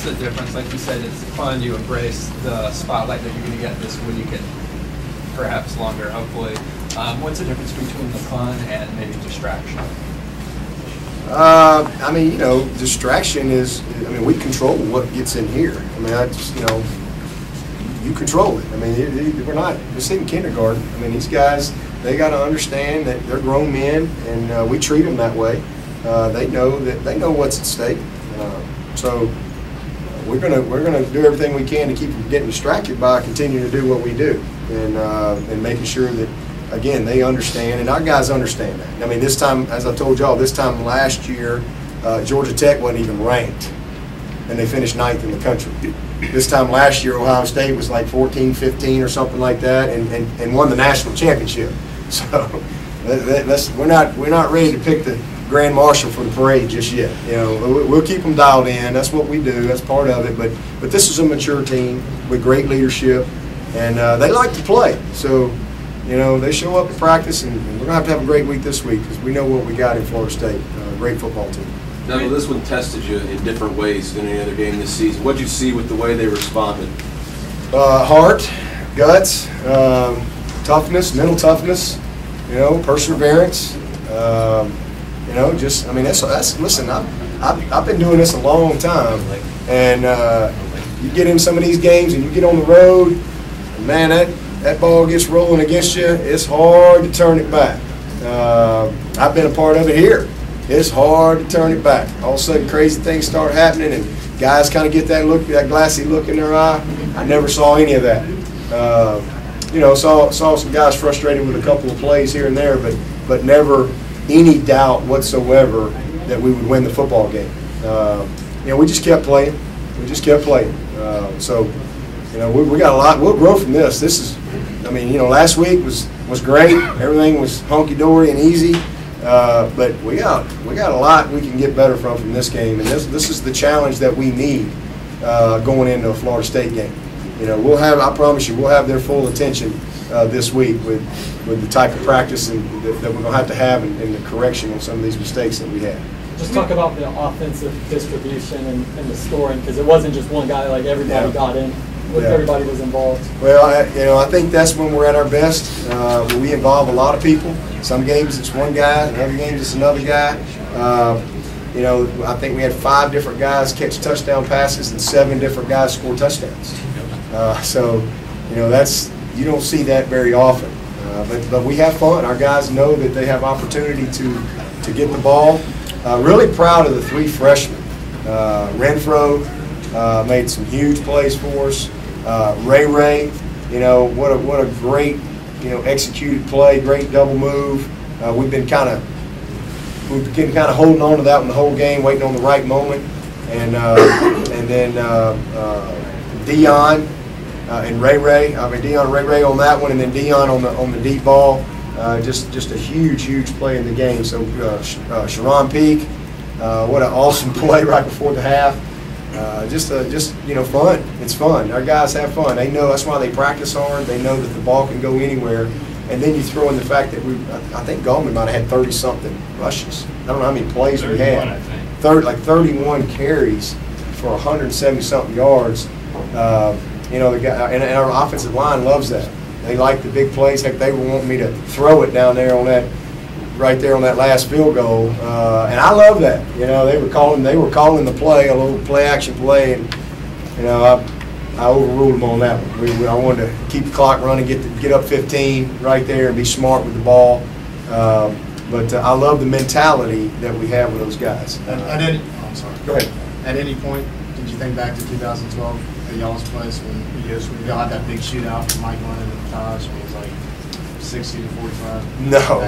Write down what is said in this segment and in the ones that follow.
the difference? Like you said, it's fun. You embrace the spotlight that you're going to get this week and perhaps longer, hopefully. What's the difference between the fun and maybe distraction? I mean, you know, distraction is, I mean, we control what gets in here. I mean, I just, you know, you control it. I mean, we're not just in kindergarten. I mean, these guys, they got to understand that they're grown men, and we treat them that way. They know what's at stake. So we're gonna do everything we can to keep them getting distracted by continuing to do what we do, and making sure that, again, they understand, and our guys understand that. I mean, this time, as I told y'all, this time last year, Georgia Tech wasn't even ranked, and they finished 9th in the country. This time last year, Ohio State was like 14, 15 or something like that, and won the national championship. So we're not ready to pick the grand marshal for the parade just yet. You know, we'll keep them dialed in. That's what we do. That's part of it. But this is a mature team with great leadership, and they like to play. So, you know, they show up to practice, and we're going to have a great week this week because we know what we got in Florida State, a great football team. Now, this one tested you in different ways than any other game this season. What did you see with the way they responded? Heart, guts, toughness, mental toughness, you know, perseverance. You know, just, I mean, that's listen, I've been doing this a long time, and you get in some of these games and you get on the road, and man, that ball gets rolling against you, it's hard to turn it back. I've been a part of it here. It's hard to turn it back. All of a sudden, crazy things start happening, and guys kind of get that look, that glassy look in their eye. I never saw any of that. You know, saw some guys frustrated with a couple of plays here and there, but never any doubt whatsoever that we would win the football game. You know, we just kept playing. We just kept playing. So, you know, we got a lot. We'll grow from this. This is, I mean, you know, last week was great. Everything was hunky-dory and easy. But we got a lot we can get better from this game, and this is the challenge that we need going into a Florida State game. You know, we'll have, I promise you, we'll have their full attention this week with the type of practice that we're going to have and the correction on some of these mistakes that we had. Just talk about the offensive distribution and the scoring, because it wasn't just one guy. Like, everybody got in. Everybody was involved. Well, you know, I think that's when we're at our best. We involve a lot of people. Some games it's one guy, and other games it's another guy. You know, I think we had 5 different guys catch touchdown passes and 7 different guys score touchdowns. So, you know, you don't see that very often. But we have fun. Our guys know that they have opportunity to get the ball. Really proud of the 3 freshmen. Renfro made some huge plays for us. Ray, you know, what a great, you know, executed play, great double move. We've been kind of holding on to that one the whole game, waiting on the right moment. And then Dion and Ray. I mean, Dion and Ray on that one, and then Dion on the deep ball. Just a huge play in the game. So Sharon Peak, what an awesome play right before the half. Just you know, fun. It's fun. Our guys have fun. They know that's why they practice hard. They know that the ball can go anywhere. And then you throw in the fact that I think Gallman might have had 30-something rushes. I don't know how many plays we had. Like 31 carries for 170-something yards. You know, the guy and our offensive line loves that. They like the big plays. Heck, they were wanting me to throw it down there on that, right there on that last field goal, and I love that. You know, they were calling the play, a little play-action play, and you know, I overruled them on that one. I wanted to keep the clock running, get up 15 right there, and be smart with the ball. But I love the mentality that we have with those guys. I'm sorry. Go ahead. At any point, did you think back to 2012 at y'all's place when y'all had that big shootout from Mike Lennon and Taj, when it was like 60 to 45? No,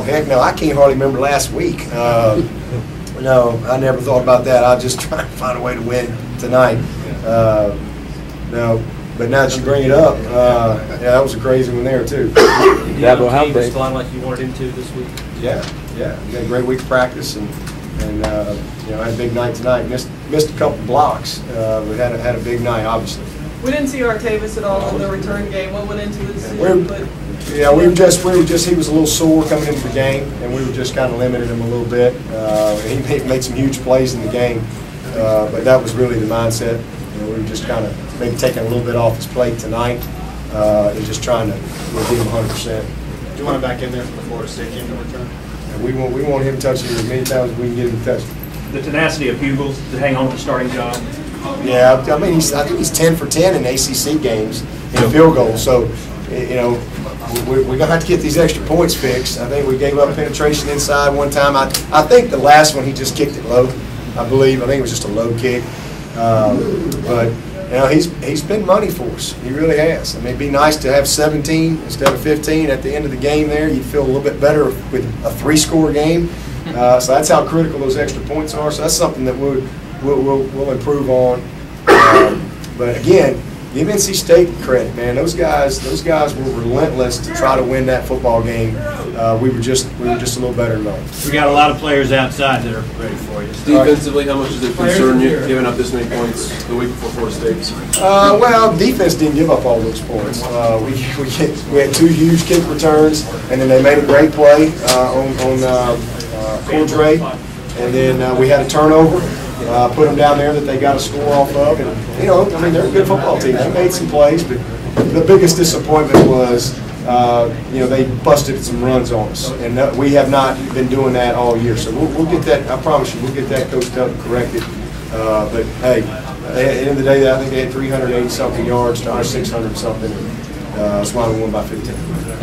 heck no. I can't hardly remember last week. No, I never thought about that. I just try to find a way to win tonight. No, but now that you bring it up, yeah, that was a crazy one there too. Dabo, how big? Respond like you wanted him to this week. Yeah. We had a great week of practice, and you know, had a big night tonight. Missed a couple blocks, but had a big night, obviously. We didn't see Artavis at all in the return game. What went into the decision? We were just. He was a little sore coming into the game, and we were just kind of limited him a little bit. He made some huge plays in the game. but that was really the mindset. You know, we were just kind of maybe taking a little bit off his plate tonight and just trying to give him 100%. Do you want him back in there for the Florida State game to return? And we want him touching it as many times as we can get him to touch it. The tenacity of Hugels to hang on to the starting job. Yeah, I mean, I think he's 10 for 10 in ACC games in field goals. So, you know, we're going to have to get these extra points fixed. I think we gave up penetration inside one time. I think the last one he just kicked it low, I believe. I think it was just a low kick. But, you know, he's been money for us. He really has. I mean, it'd be nice to have 17 instead of 15 at the end of the game there. You'd feel a little bit better with a 3-score game. So that's how critical those extra points are. So that's something that we'll improve on. But again, give NC State credit, man. Those guys were relentless to try to win that football game. We were just a little better than those. We got a lot of players outside that are ready for you. Defensively, how much does it concern you giving up this many points the week before Florida State? Well, defense didn't give up all those points. We had 2 huge kick returns, and then they made a great play on Cordray, and then we had a turnover. Put them down there that they got a score off of, and you know, I mean, they're a good football team. They made some plays, but the biggest disappointment was, you know, they busted some runs on us, and we have not been doing that all year. So we'll get that. I promise you, we'll get that coached up and corrected. But hey, at the end of the day, I think they had 380 something yards to our 600 something. That's why we won by 15.